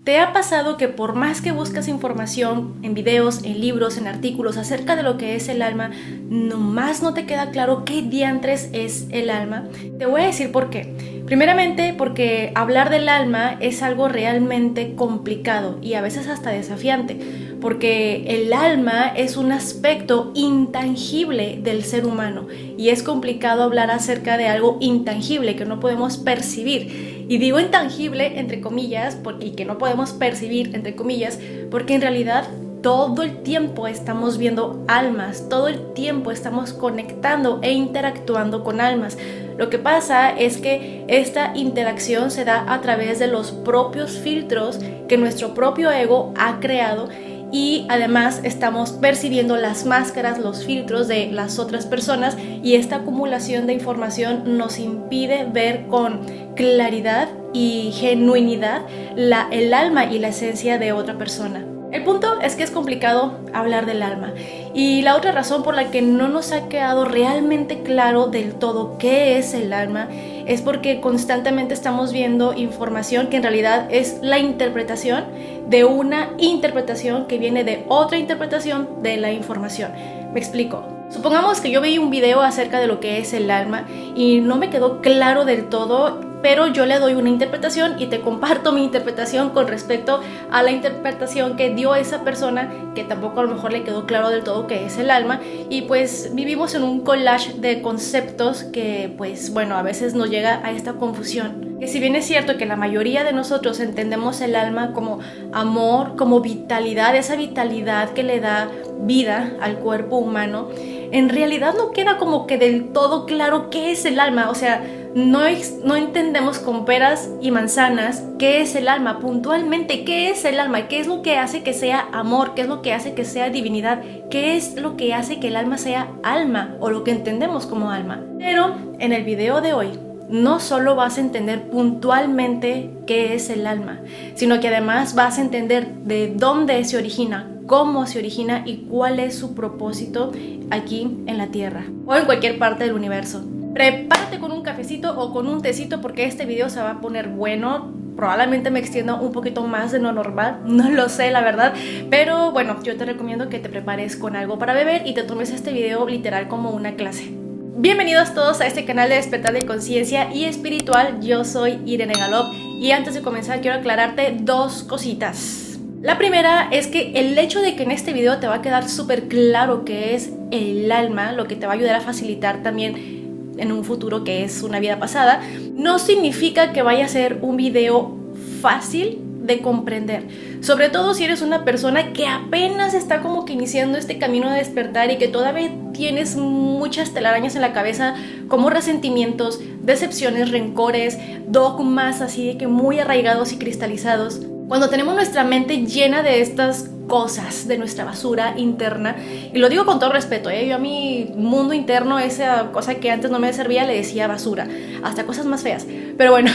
¿Te ha pasado que por más que buscas información en videos, en libros, en artículos acerca de lo que es el alma, nomás no te queda claro qué diantres es el alma? Te voy a decir por qué. Primeramente, porque hablar del alma es algo realmente complicado y a veces hasta desafiante, porque el alma es un aspecto intangible del ser humano y es complicado hablar acerca de algo intangible que no podemos percibir. Y digo intangible entre comillas y que no podemos percibir entre comillas porque en realidad todo el tiempo estamos viendo almas, todo el tiempo estamos conectando e interactuando con almas. Lo que pasa es que esta interacción se da a través de los propios filtros que nuestro propio ego ha creado y además estamos percibiendo las máscaras, los filtros de las otras personas y esta acumulación de información nos impide ver con claridad y genuinidad el alma y la esencia de otra persona. El punto es que es complicado hablar del alma y la otra razón por la que no nos ha quedado realmente claro del todo qué es el alma es porque constantemente estamos viendo información que en realidad es la interpretación de una interpretación que viene de otra interpretación de la información. Me explico. Supongamos que yo vi un video acerca de lo que es el alma y no me quedó claro del todo, pero yo le doy una interpretación y te comparto mi interpretación con respecto a la interpretación que dio esa persona que tampoco a lo mejor le quedó claro del todo qué es el alma y pues vivimos en un collage de conceptos que pues bueno a veces nos llega a esta confusión. Que si bien es cierto que la mayoría de nosotros entendemos el alma como amor, como vitalidad, esa vitalidad que le da vida al cuerpo humano, en realidad no queda como que del todo claro qué es el alma, o sea, no entendemos con peras y manzanas qué es el alma, puntualmente qué es el alma, qué es lo que hace que sea amor, qué es lo que hace que sea divinidad, qué es lo que hace que el alma sea alma o lo que entendemos como alma. Pero en el video de hoy no solo vas a entender puntualmente qué es el alma, sino que además vas a entender de dónde se origina, cómo se origina y cuál es su propósito aquí en la Tierra o en cualquier parte del universo. Prepárate con un cafecito o con un tecito porque este video se va a poner bueno. Probablemente me extienda un poquito más de lo normal, no lo sé la verdad, pero bueno, yo te recomiendo que te prepares con algo para beber y te tomes este video literal como una clase. Bienvenidos todos a este canal de despertar de conciencia y espiritual. Yo soy Irene Galop y antes de comenzar quiero aclararte dos cositas. La primera es que el hecho de que en este video te va a quedar súper claro qué es el alma, lo que te va a ayudar a facilitar también en un futuro que es una vida pasada, no significa que vaya a ser un video fácil de comprender, sobre todo si eres una persona que apenas está como que iniciando este camino de despertar y que todavía tienes muchas telarañas en la cabeza como resentimientos, decepciones, rencores, dogmas así de que muy arraigados y cristalizados. Cuando tenemos nuestra mente llena de estas cosas, de nuestra basura interna, y lo digo con todo respeto, yo a mi mundo interno, esa cosa que antes no me servía, le decía basura, hasta cosas más feas. Pero bueno,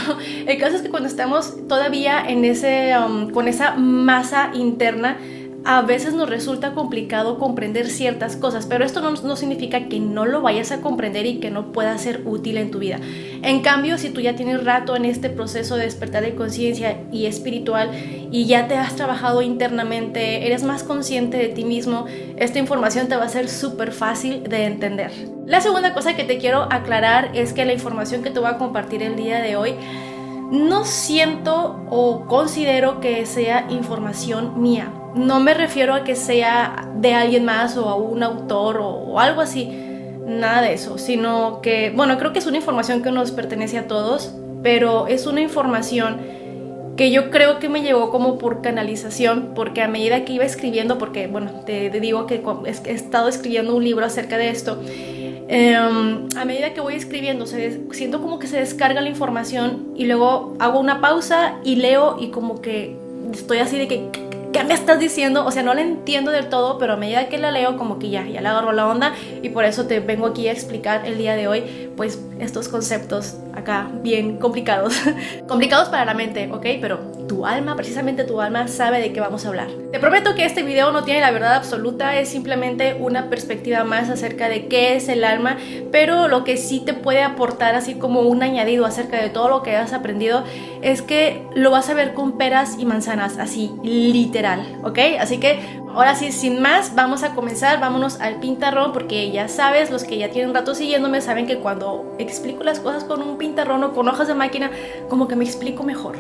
el caso es que cuando estamos todavía en con esa masa interna, a veces nos resulta complicado comprender ciertas cosas, pero esto no significa que no lo vayas a comprender y que no pueda ser útil en tu vida. En cambio, si tú ya tienes rato en este proceso de despertar de conciencia y espiritual y ya te has trabajado internamente, eres más consciente de ti mismo, esta información te va a ser súper fácil de entender. La segunda cosa que te quiero aclarar es que la información que te voy a compartir el día de hoy no siento o considero que sea información mía. No me refiero a que sea de alguien más o a un autor o algo así, nada de eso, sino que, bueno, creo que es una información que nos pertenece a todos, pero es una información que yo creo que me llegó como por canalización, porque a medida que iba escribiendo, porque, bueno, te digo que he estado escribiendo un libro acerca de esto, a medida que voy escribiendo siento como que se descarga la información y luego hago una pausa y leo y como que estoy así de que ¿qué me estás diciendo? O sea, no la entiendo del todo, pero a medida que la leo como que ya le agarro la onda y por eso te vengo aquí a explicar el día de hoy pues estos conceptos acá bien complicados complicados para la mente, ¿ok? Pero tu alma, precisamente tu alma, sabe de qué vamos a hablar. Te prometo que este video no tiene la verdad absoluta, es simplemente una perspectiva más acerca de qué es el alma, pero lo que sí te puede aportar así como un añadido acerca de todo lo que has aprendido es que lo vas a ver con peras y manzanas, así literal, ¿ok? Así que ahora sí, sin más, vamos a comenzar, vámonos al pintarrón, porque ya sabes, los que ya tienen rato siguiéndome saben que cuando explico las cosas con un pintarrón o con hojas de máquina, como que me explico mejor.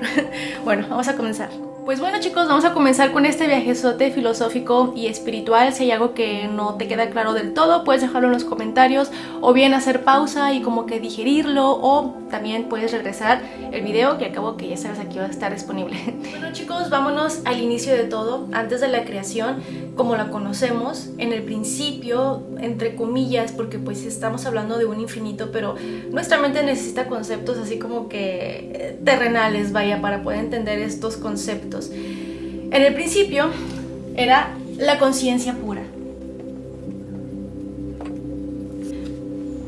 Bueno, vamos a comenzar. Pues bueno, chicos, vamos a comenzar con este viajezote filosófico y espiritual. Si hay algo que no te queda claro del todo, puedes dejarlo en los comentarios, o bien hacer pausa y como que digerirlo, o también puedes regresar el video, que acabo que ya sabes aquí va a estar disponible. Bueno, chicos, vámonos al inicio de todo, antes de la creación, como la conocemos, en el principio, entre comillas, porque pues estamos hablando de un infinito, pero nuestra mente necesita conceptos así como que terrenales, vaya, para poder entender estos conceptos. En el principio era la conciencia pura.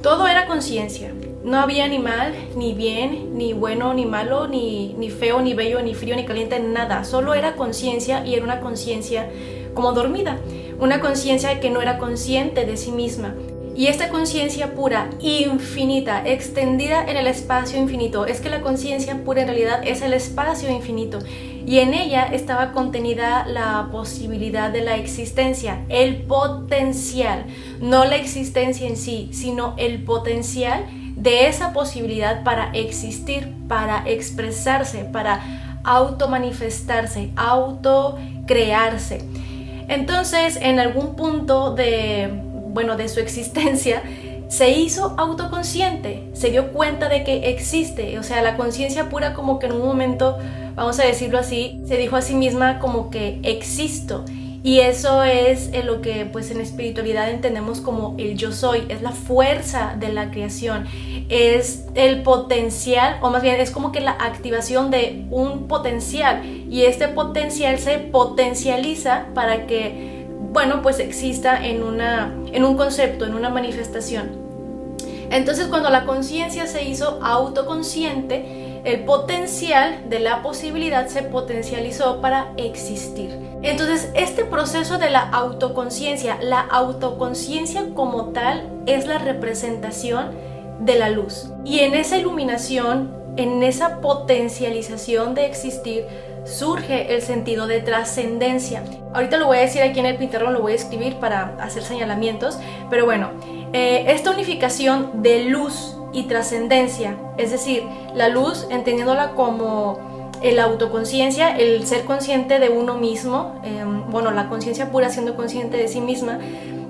Todo era conciencia. No había ni mal, ni bien, ni bueno, ni malo, ni feo, ni bello, ni frío, ni caliente, nada. Solo era conciencia, y era una conciencia como dormida. Una conciencia que no era consciente de sí misma. Y esta conciencia pura, infinita, extendida en el espacio infinito, es que la conciencia pura en realidad es el espacio infinito. Y en ella estaba contenida la posibilidad de la existencia, el potencial, no la existencia en sí, sino el potencial de esa posibilidad para existir, para expresarse, para automanifestarse, autocrearse. Entonces, en algún punto de su existencia, se hizo autoconsciente, se dio cuenta de que existe, o sea, la conciencia pura como que en un momento, vamos a decirlo así, se dijo a sí misma como que existo. Y eso es lo que pues en espiritualidad entendemos como el yo soy, es la fuerza de la creación, es el potencial, o más bien es como que la activación de un potencial, y este potencial se potencializa para que pues exista en un concepto, en una manifestación. Entonces, cuando la conciencia se hizo autoconsciente, el potencial de la posibilidad se potencializó para existir. Entonces, este proceso de la autoconciencia como tal es la representación de la luz. Y en esa iluminación, en esa potencialización de existir, surge el sentido de trascendencia. Ahorita lo voy a decir aquí en el pintarrón, lo voy a escribir para hacer señalamientos, pero bueno, esta unificación de luz y trascendencia, es decir, la luz entendiéndola como la autoconciencia, el ser consciente de uno mismo, la conciencia pura siendo consciente de sí misma,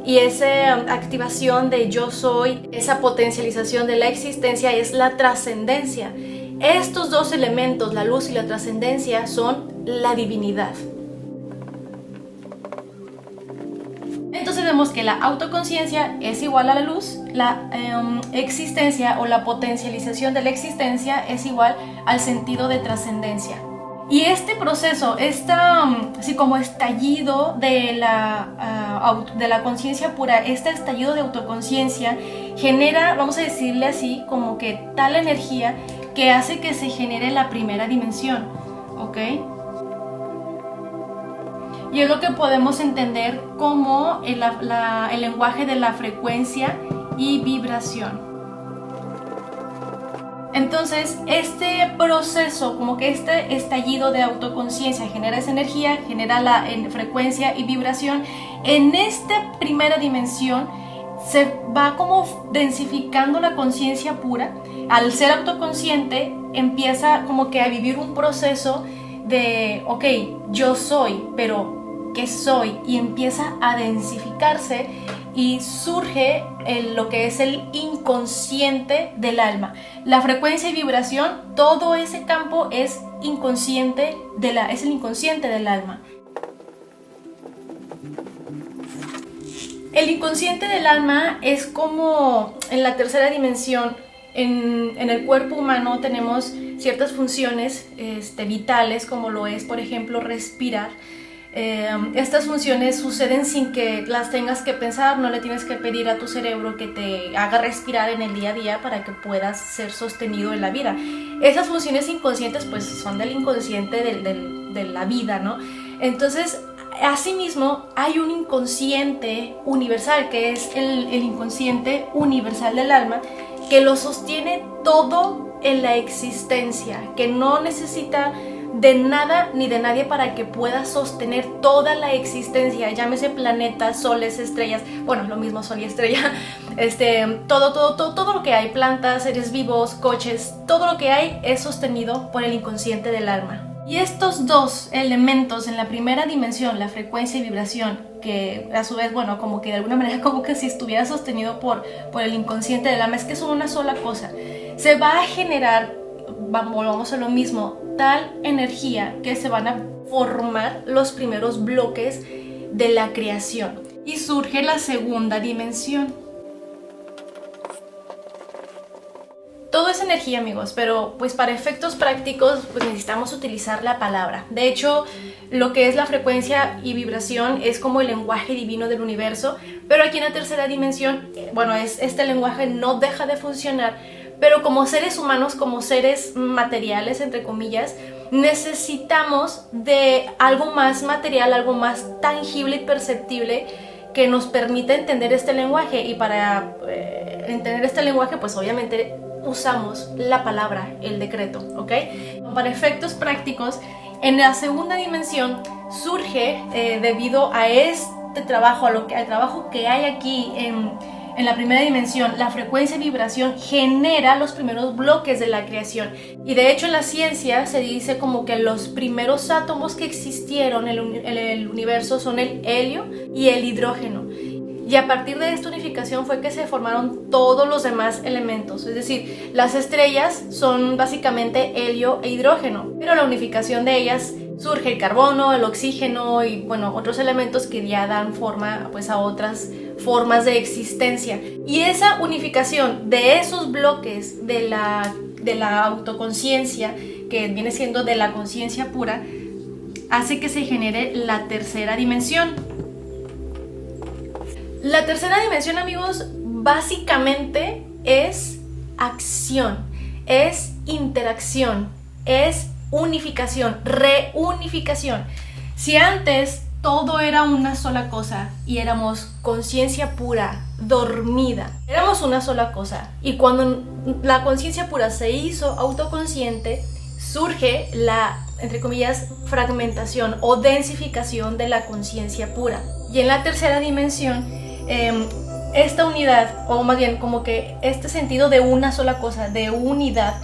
y esa activación de yo soy, esa potencialización de la existencia es la trascendencia. Estos dos elementos, la luz y la trascendencia, son la divinidad. Entonces vemos que la autoconciencia es igual a la luz, la existencia o la potencialización de la existencia es igual al sentido de trascendencia. Y este proceso, así como estallido de la conciencia pura, este estallido de autoconciencia genera, vamos a decirle así, como que tal energía que hace que se genere la primera dimensión, ¿ok? Y es lo que podemos entender como el lenguaje de la frecuencia y vibración. Entonces, este proceso, como que este estallido de autoconciencia genera esa energía, genera la frecuencia y vibración. En esta primera dimensión se va como densificando la conciencia pura. Al ser autoconsciente, empieza como que a vivir un proceso de, ok, yo soy, pero ¿qué soy? Y empieza a densificarse y surge lo que es el inconsciente del alma. La frecuencia y vibración, todo ese campo es inconsciente es el inconsciente del alma. El inconsciente del alma es como en la tercera dimensión. En el cuerpo humano tenemos ciertas funciones vitales, como lo es, por ejemplo, respirar. Estas funciones suceden sin que las tengas que pensar, no le tienes que pedir a tu cerebro que te haga respirar en el día a día para que puedas ser sostenido en la vida. esas funciones inconscientes pues son del inconsciente de la vida, ¿no? Entonces, asimismo, hay un inconsciente universal, que es el inconsciente universal del alma, que lo sostiene todo en la existencia, que no necesita de nada ni de nadie para que pueda sostener toda la existencia, llámese planetas, soles, estrellas, bueno, lo mismo sol y estrella, todo lo que hay, plantas, seres vivos, coches, todo lo que hay es sostenido por el inconsciente del alma. Y estos dos elementos en la primera dimensión, la frecuencia y vibración, que a su vez, bueno, como que de alguna manera como que si estuviera sostenido por el inconsciente del alma, es que son una sola cosa, se va a generar, volvamos a lo mismo, tal energía que se van a formar los primeros bloques de la creación y surge la segunda dimensión. Todo es energía, amigos, pero pues para efectos prácticos pues necesitamos utilizar la palabra. De hecho, lo que es la frecuencia y vibración es como el lenguaje divino del universo, pero aquí en la tercera dimensión, bueno, este lenguaje no deja de funcionar, pero como seres humanos, como seres materiales, entre comillas, necesitamos de algo más material, algo más tangible y perceptible que nos permita entender este lenguaje. Y para entender este lenguaje, pues obviamente usamos la palabra, el decreto, ¿ok? Para efectos prácticos, en la segunda dimensión surge, debido a este trabajo, al trabajo que hay aquí en la primera dimensión, la frecuencia y vibración genera los primeros bloques de la creación. Y de hecho en la ciencia se dice como que los primeros átomos que existieron en el universo son el helio y el hidrógeno. Y a partir de esta unificación fue que se formaron todos los demás elementos. Es decir, las estrellas son básicamente helio e hidrógeno, pero la unificación de ellas surge el carbono, el oxígeno y bueno, otros elementos que ya dan forma pues a otras formas de existencia. Y esa unificación de esos bloques de la autoconciencia, que viene siendo de la conciencia pura, hace que se genere la tercera dimensión. La tercera dimensión, amigos, básicamente es acción, es interacción, es unificación, reunificación. Si antes todo era una sola cosa y éramos conciencia pura, dormida, éramos una sola cosa, y cuando la conciencia pura se hizo autoconsciente, surge la, entre comillas, fragmentación o densificación de la conciencia pura. Y en la tercera dimensión, esta unidad, o más bien como que este sentido de una sola cosa, de unidad,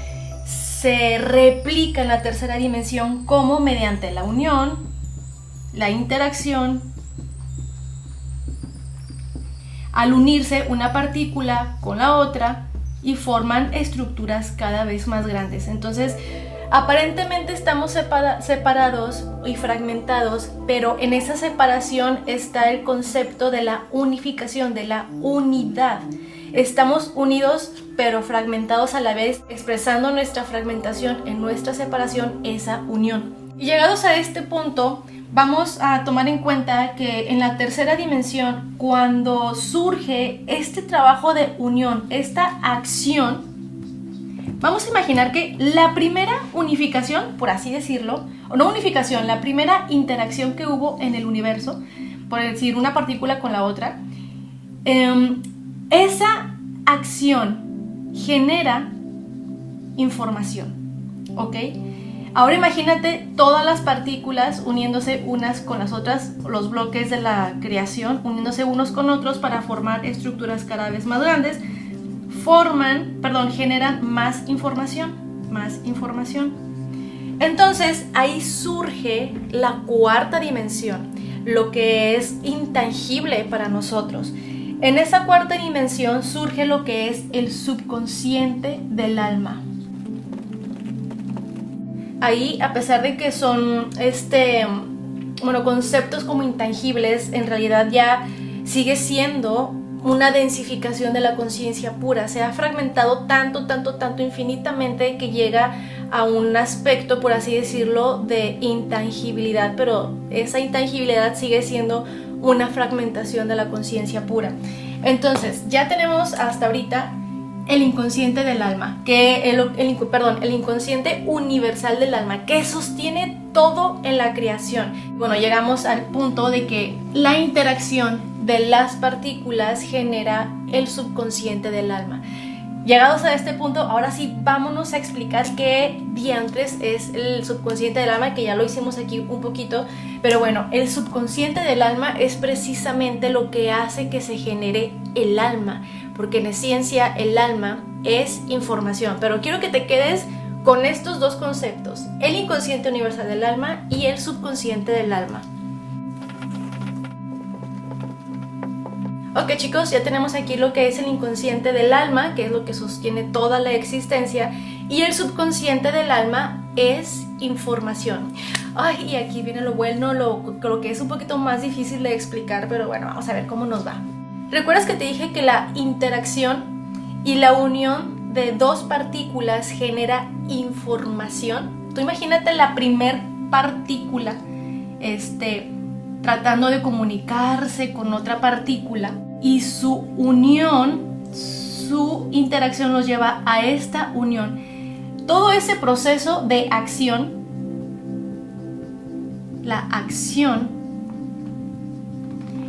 se replica en la tercera dimensión como mediante la unión, la interacción, al unirse una partícula con la otra y forman estructuras cada vez más grandes. Entonces, aparentemente estamos separados y fragmentados, pero en esa separación está el concepto de la unificación, de la unidad. Estamos unidos pero fragmentados a la vez, expresando nuestra fragmentación en nuestra separación, esa unión. Y llegados a este punto, vamos a tomar en cuenta que en la tercera dimensión, cuando surge este trabajo de unión, esta acción, vamos a imaginar que la primera unificación, por así decirlo, o no unificación, la primera interacción que hubo en el universo, por decir una partícula con la otra, esa acción genera información, ¿ok? Ahora imagínate todas las partículas uniéndose unas con las otras, los bloques de la creación, uniéndose unos con otros para formar estructuras cada vez más grandes, generan más información. Entonces ahí surge la cuarta dimensión, lo que es intangible para nosotros. En esa cuarta dimensión surge lo que es el subconsciente del alma. Ahí, a pesar de que son conceptos como intangibles, en realidad ya sigue siendo una densificación de la conciencia pura. Se ha fragmentado tanto, infinitamente, que llega a un aspecto, por así decirlo, de intangibilidad, pero esa intangibilidad sigue siendo una fragmentación de la conciencia pura. Entonces, ya tenemos hasta ahorita el inconsciente del alma, el inconsciente universal del alma, que sostiene todo en la creación. Bueno, llegamos al punto de que la interacción de las partículas genera el subconsciente del alma. Llegados a este punto, ahora sí vámonos a explicar qué diantres es el subconsciente del alma, que ya lo hicimos aquí un poquito, pero bueno, el subconsciente del alma es precisamente lo que hace que se genere el alma, porque en esencia el alma es información, pero quiero que te quedes con estos dos conceptos, el inconsciente universal del alma y el subconsciente del alma. Ok chicos, ya tenemos aquí lo que es el inconsciente del alma, que es lo que sostiene toda la existencia, y el subconsciente del alma es información. Ay, y aquí viene lo bueno, lo que es un poquito más difícil de explicar, pero bueno, vamos a ver cómo nos va. ¿Recuerdas que te dije que la interacción y la unión de dos partículas genera información? Tú imagínate la primer partícula, tratando de comunicarse con otra partícula y su unión, su interacción nos lleva a esta unión. Todo ese proceso de acción, la acción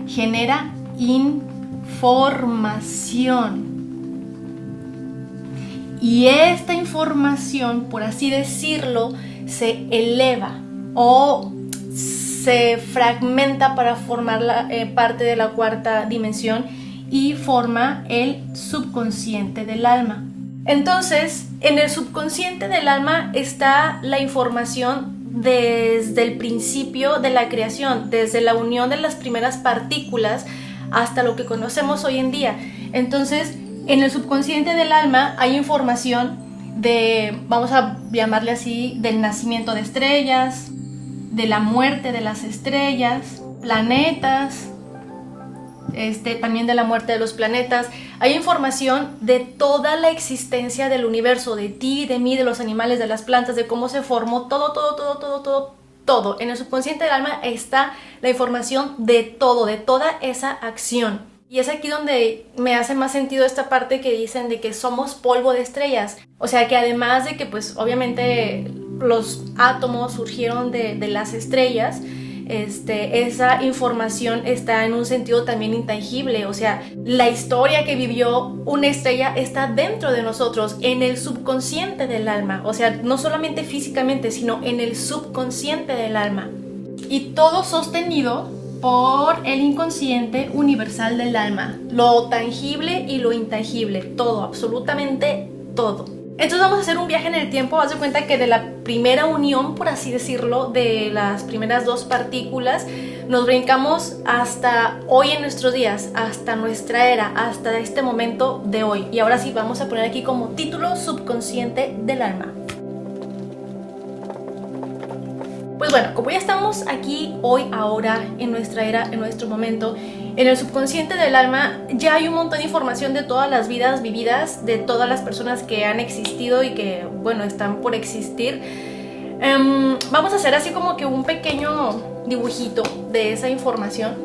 genera información. Y esta información, por así decirlo, se eleva o se fragmenta para formar parte de la cuarta dimensión y forma el subconsciente del alma. Entonces, en el subconsciente del alma está la información desde el principio de la creación, desde la unión de las primeras partículas hasta lo que conocemos hoy en día. Entonces, en el subconsciente del alma hay información de, vamos a llamarle así, del nacimiento de estrellas, de la muerte de las estrellas, planetas, también de la muerte de los planetas. Hay información de toda la existencia del universo, de ti, de mí, de los animales, de las plantas, de cómo se formó todo. En el subconsciente del alma está la información de todo, de toda esa acción. Y es aquí donde me hace más sentido esta parte que dicen de que somos polvo de estrellas. O sea que además de que pues obviamente los átomos surgieron de las estrellas, esa información está en un sentido también intangible. O sea, la historia que vivió una estrella está dentro de nosotros, en el subconsciente del alma. O sea, no solamente físicamente, sino en el subconsciente del alma. Y todo sostenido por el inconsciente universal del alma. Lo tangible y lo intangible. Todo, absolutamente todo. Entonces vamos a hacer un viaje en el tiempo. Haz de cuenta que de la primera unión, por así decirlo, de las primeras dos partículas, nos brincamos hasta hoy en nuestros días, hasta nuestra era, hasta este momento de hoy. Y ahora sí vamos a poner aquí como título subconsciente del alma. Pues bueno, como ya estamos aquí hoy, ahora, en nuestra era, en nuestro momento, en el subconsciente del alma ya hay un montón de información de todas las vidas vividas, de todas las personas que han existido y que, bueno, están por existir. Vamos a hacer así como que un pequeño dibujito de esa información,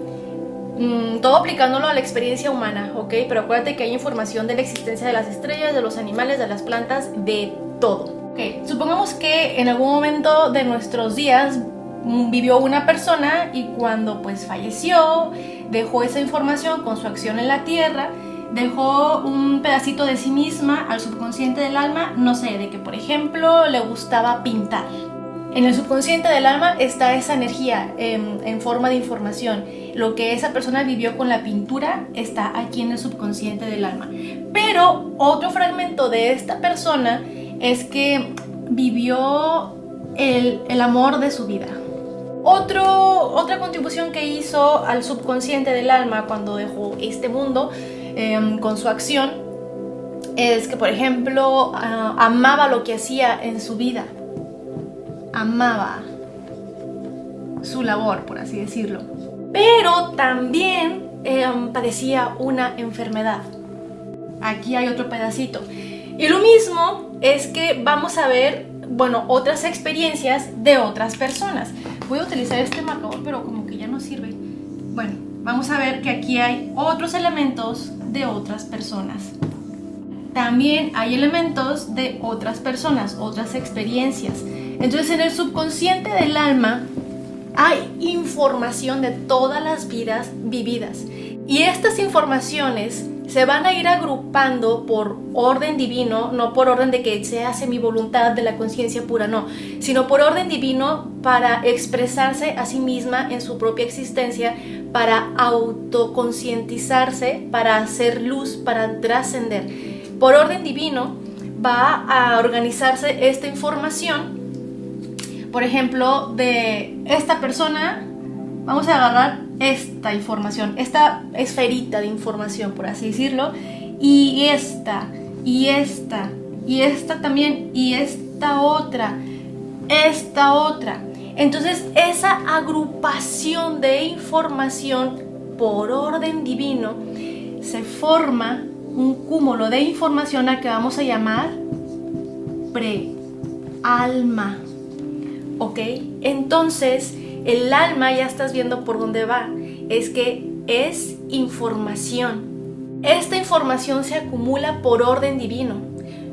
todo aplicándolo a la experiencia humana, ¿ok? Pero acuérdate que hay información de la existencia de las estrellas, de los animales, de las plantas, de todo. Okay. Supongamos que en algún momento de nuestros días vivió una persona y cuando pues falleció dejó esa información con su acción en la tierra, dejó un pedacito de sí misma al subconsciente del alma, no sé, de que por ejemplo le gustaba pintar. En el subconsciente del alma está esa energía en forma de información. Lo que esa persona vivió con la pintura está aquí en el subconsciente del alma. Pero otro fragmento de esta persona es que vivió el amor de su vida. Otra contribución que hizo al subconsciente del alma cuando dejó este mundo con su acción es que, por ejemplo, amaba lo que hacía en su vida. Amaba su labor, por así decirlo. Pero también padecía una enfermedad. Aquí hay otro pedacito. Y lo mismo es que vamos a ver, bueno, otras experiencias de otras personas. Voy a utilizar este marcador, pero como que ya no sirve. Bueno, vamos a ver que aquí hay otros elementos de otras personas. también hay elementos de otras personas, otras experiencias. Entonces en el subconsciente del alma hay información de todas las vidas vividas. Y estas informaciones se van a ir agrupando por orden divino, no por orden de que se hace mi voluntad de la conciencia pura, no, sino por orden divino para expresarse a sí misma en su propia existencia, para autoconcientizarse, para hacer luz, para trascender. Por orden divino va a organizarse esta información. Por ejemplo, de esta persona, vamos a agarrar esta información, esta esferita de información, por así decirlo, y esta también, y esta otra. Entonces, esa agrupación de información por orden divino se forma un cúmulo de información a que vamos a llamar prealma. ¿Ok? Entonces, el alma, ya estás viendo por dónde va, es que es información. Esta información se acumula por orden divino,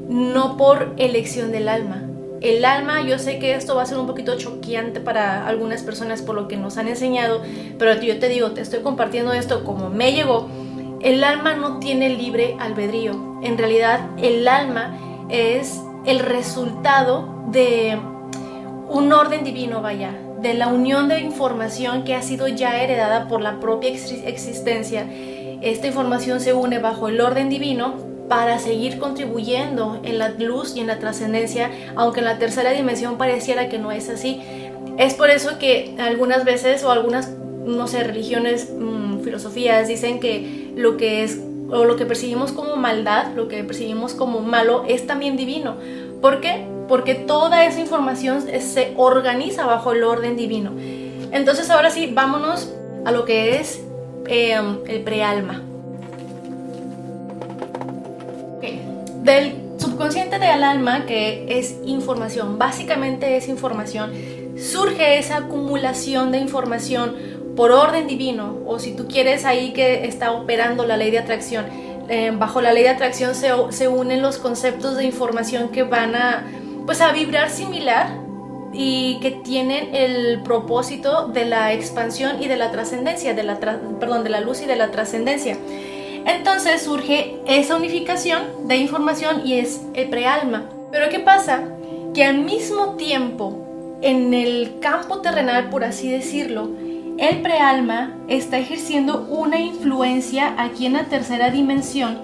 no por elección del alma. El alma, yo sé que esto va a ser un poquito choqueante para algunas personas por lo que nos han enseñado, pero yo te digo, te estoy compartiendo esto como me llegó. El alma no tiene libre albedrío. En realidad, el alma es el resultado de un orden divino, vaya, de la unión de información que ha sido ya heredada por la propia existencia. Esta información se une bajo el orden divino para seguir contribuyendo en la luz y en la trascendencia, aunque en la tercera dimensión pareciera que no es así. Es por eso que algunas veces, o algunas, no sé, religiones, filosofías, dicen que lo que es, o lo que percibimos como maldad, lo que percibimos como malo, es también divino. ¿Por qué? Porque toda esa información se organiza bajo el orden divino. Entonces ahora sí, vámonos a lo que es el prealma. Okay. Del subconsciente del alma, que es información, básicamente es información, surge esa acumulación de información por orden divino, o si tú quieres ahí que está operando la ley de atracción. Bajo la ley de atracción se unen los conceptos de información que van a vibrar similar y que tienen el propósito de la expansión y de la trascendencia, de la luz y de la trascendencia. Entonces surge esa unificación de información y es el prealma. Pero ¿qué pasa? Que al mismo tiempo, en el campo terrenal, por así decirlo, el prealma está ejerciendo una influencia aquí en la tercera dimensión,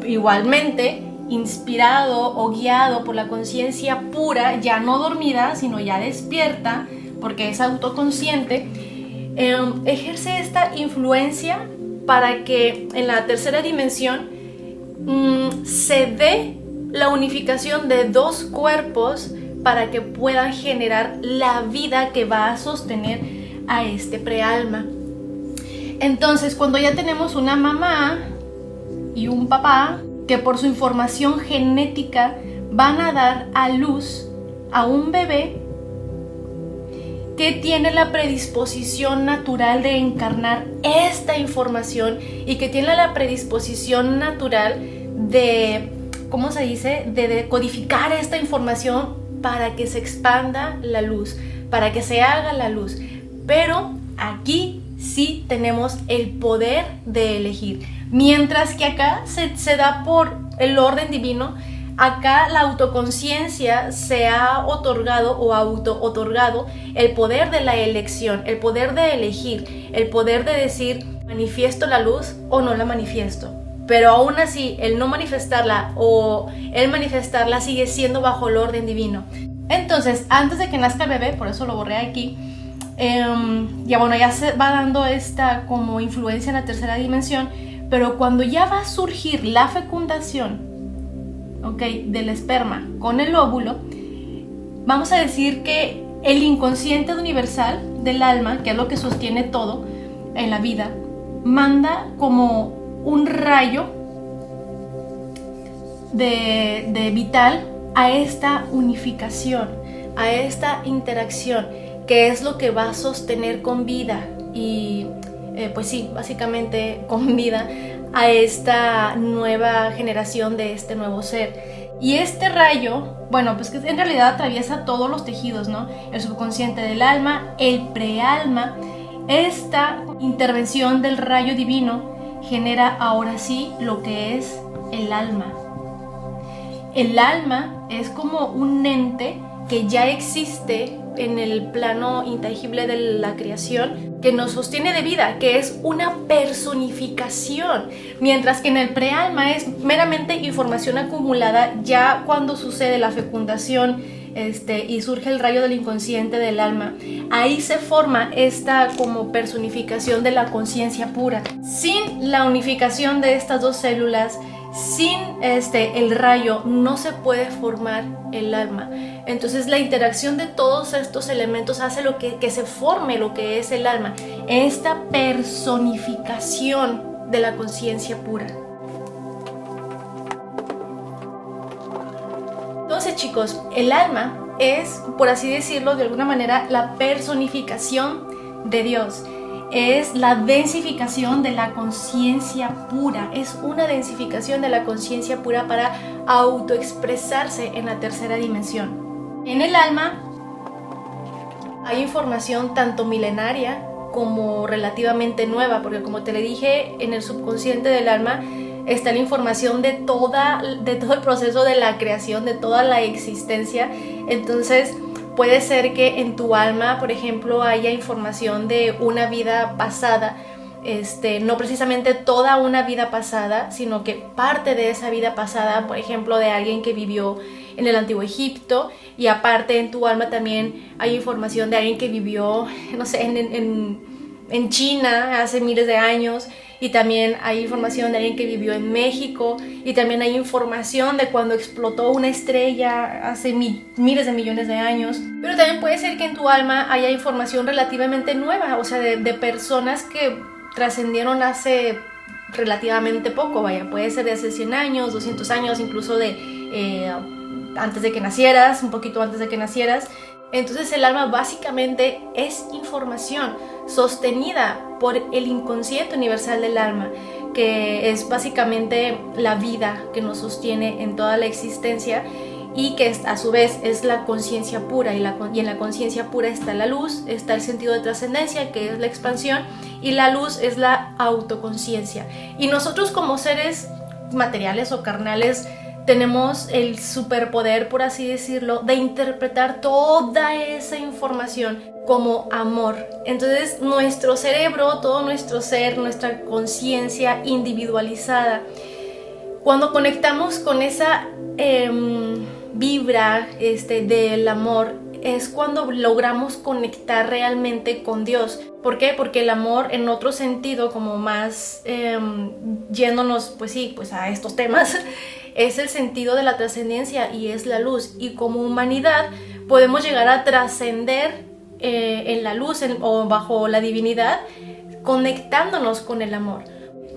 igualmente inspirado o guiado por la conciencia pura, ya no dormida, sino ya despierta, porque es autoconsciente. Ejerce esta influencia para que en la tercera dimensión se dé la unificación de dos cuerpos para que puedan generar la vida que va a sostener a este prealma. Entonces, cuando ya tenemos una mamá y un papá que por su información genética van a dar a luz a un bebé que tiene la predisposición natural de encarnar esta información y que tiene la predisposición natural de, ¿cómo se dice?, de decodificar esta información para que se expanda la luz, para que se haga la luz. Pero aquí sí tenemos el poder de elegir. Mientras que acá se da por el orden divino, acá la autoconciencia se ha otorgado o auto-otorgado el poder de la elección, el poder de elegir, el poder de decir, manifiesto la luz o no la manifiesto. Pero aún así, el no manifestarla o el manifestarla sigue siendo bajo el orden divino. Entonces, antes de que nazca el bebé, por eso lo borré aquí, ya se va dando esta como influencia en la tercera dimensión, pero cuando ya va a surgir la fecundación, del esperma con el óvulo, vamos a decir que el inconsciente universal del alma, que es lo que sostiene todo en la vida, manda como un rayo de vital a esta unificación, a esta interacción, que es lo que va a sostener con vida y pues sí, básicamente con vida a esta nueva generación de este nuevo ser. Y este rayo, bueno, pues que en realidad atraviesa todos los tejidos, ¿no? El subconsciente del alma, el prealma. Esta intervención del rayo divino genera ahora sí lo que es el alma. El alma es como un ente que ya existe en el plano intangible de la creación, que nos sostiene de vida, que es una personificación, mientras que en el prealma es meramente información acumulada ya cuando sucede la fecundación y surge el rayo del inconsciente del alma. Ahí se forma esta como personificación de la conciencia pura. Sin la unificación de estas dos células, sin el rayo, no se puede formar el alma. Entonces la interacción de todos estos elementos hace que se forme lo que es el alma, esta personificación de la conciencia pura. Entonces, chicos, el alma es, por así decirlo de alguna manera, la personificación de Dios. Es la densificación de la conciencia pura. Es una densificación de la conciencia pura para autoexpresarse en la tercera dimensión. En el alma hay información tanto milenaria como relativamente nueva, porque como te le dije, en el subconsciente del alma está la información de todo el proceso de la creación, de toda la existencia. Entonces puede ser que en tu alma, por ejemplo, haya información de una vida pasada, no precisamente toda una vida pasada, sino que parte de esa vida pasada, por ejemplo, de alguien que vivió en el Antiguo Egipto, y aparte en tu alma también hay información de alguien que vivió, no sé, en China hace miles de años, y también hay información de alguien que vivió en México, y también hay información de cuando explotó una estrella hace miles de millones de años. Pero también puede ser que en tu alma haya información relativamente nueva, o sea, de personas que trascendieron hace relativamente poco, vaya, puede ser de hace 100 años, 200 años, incluso antes de que nacieras, un poquito antes de que nacieras. Entonces el alma básicamente es información sostenida por el inconsciente universal del alma, que es básicamente la vida que nos sostiene en toda la existencia, y que a su vez es la conciencia pura, y en la conciencia pura está la luz, está el sentido de trascendencia, que es la expansión, y la luz es la autoconciencia. Y nosotros como seres materiales o carnales tenemos el superpoder, por así decirlo, de interpretar toda esa información como amor. Entonces nuestro cerebro, todo nuestro ser, nuestra conciencia individualizada, cuando conectamos con esa vibra del amor, es cuando logramos conectar realmente con Dios. ¿Por qué? Porque el amor, en otro sentido, como más yéndonos pues a estos temas, es el sentido de la trascendencia y es la luz. Y como humanidad podemos llegar a trascender en la luz o bajo la divinidad, conectándonos con el amor.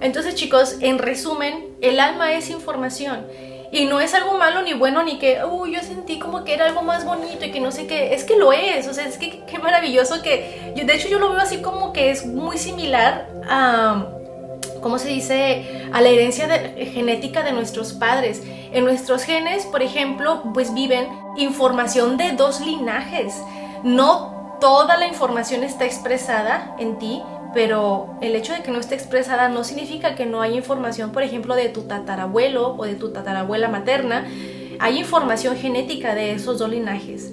Entonces, chicos, en resumen, el alma es información. Y no es algo malo ni bueno, ni que yo sentí como que era algo más bonito y que no sé qué. Es que lo es, o sea, es que qué maravilloso que... de hecho, yo lo veo así como que es muy similar a... ¿cómo se dice? A la herencia genética de nuestros padres. En nuestros genes, por ejemplo, pues viven información de dos linajes. No toda la información está expresada en ti, pero el hecho de que no esté expresada no significa que no haya información, por ejemplo, de tu tatarabuelo o de tu tatarabuela materna. Hay información genética de esos dos linajes.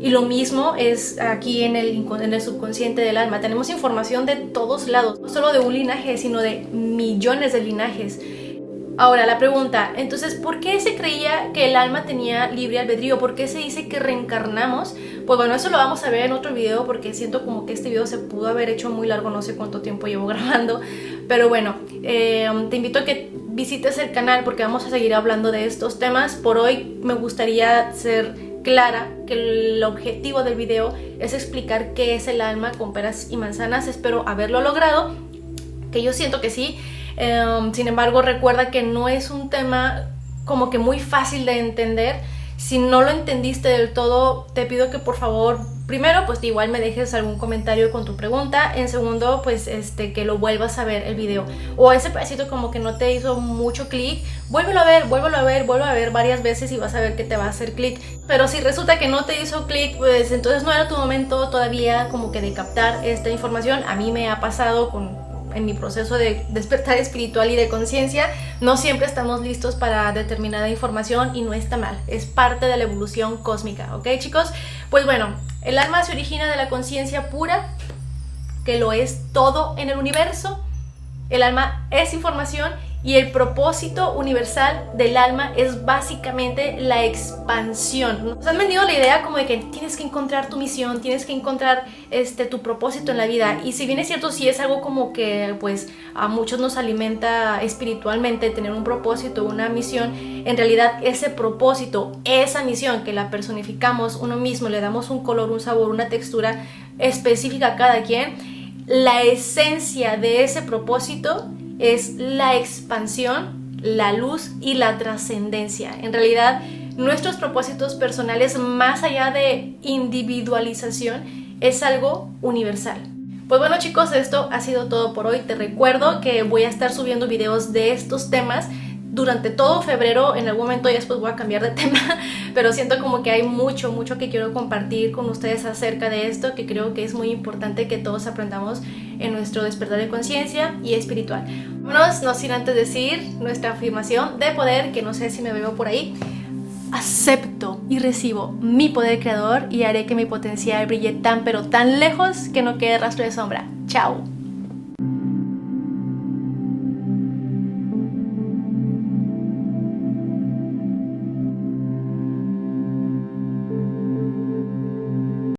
Y lo mismo es aquí en el subconsciente del alma. Tenemos información de todos lados, no solo de un linaje, sino de millones de linajes. Ahora, la pregunta, entonces, ¿por qué se creía que el alma tenía libre albedrío? ¿Por qué se dice que reencarnamos? Pues bueno, eso lo vamos a ver en otro video, porque siento como que este video se pudo haber hecho muy largo, no sé cuánto tiempo llevo grabando. Pero bueno, te invito a que visites el canal porque vamos a seguir hablando de estos temas. Por hoy me gustaría ser clara que el objetivo del video es explicar qué es el alma con peras y manzanas. Espero haberlo logrado, que yo siento que sí. Sin embargo, recuerda que no es un tema como que muy fácil de entender. Si no lo entendiste del todo, te pido que por favor Primero, pues igual me dejes algún comentario con tu pregunta. En segundo, pues que lo vuelvas a ver el video. O ese pedacito como que no te hizo mucho clic, vuélvelo a ver, vuelvo a ver varias veces y vas a ver que te va a hacer clic. Pero si resulta que no te hizo clic, pues entonces no era tu momento todavía como que de captar esta información. A mí me ha pasado en mi proceso de despertar espiritual y de conciencia. No siempre estamos listos para determinada información y no está mal, es parte de la evolución cósmica, ¿ok, chicos? Pues bueno, el alma se origina de la conciencia pura, que lo es todo en el universo. El alma es información y el propósito universal del alma es básicamente la expansión. Nos han vendido la idea como de que tienes que encontrar tu misión, tienes que encontrar tu propósito en la vida. Y si bien es cierto, sí es algo como que pues a muchos nos alimenta espiritualmente tener un propósito, una misión. En realidad ese propósito, esa misión que la personificamos uno mismo, le damos un color, un sabor, una textura específica a cada quien. La esencia de ese propósito es la expansión, la luz y la trascendencia. En realidad, nuestros propósitos personales, más allá de individualización, es algo universal. Pues bueno, chicos, esto ha sido todo por hoy. Te recuerdo que voy a estar subiendo videos de estos temas durante todo febrero. En algún momento ya después voy a cambiar de tema, pero siento como que hay mucho que quiero compartir con ustedes acerca de esto, que creo que es muy importante que todos aprendamos en nuestro despertar de conciencia y espiritual. Vámonos, no sin antes decir nuestra afirmación de poder, que no sé si me veo por ahí. Acepto y recibo mi poder creador y haré que mi potencial brille tan pero tan lejos que no quede rastro de sombra. Chao.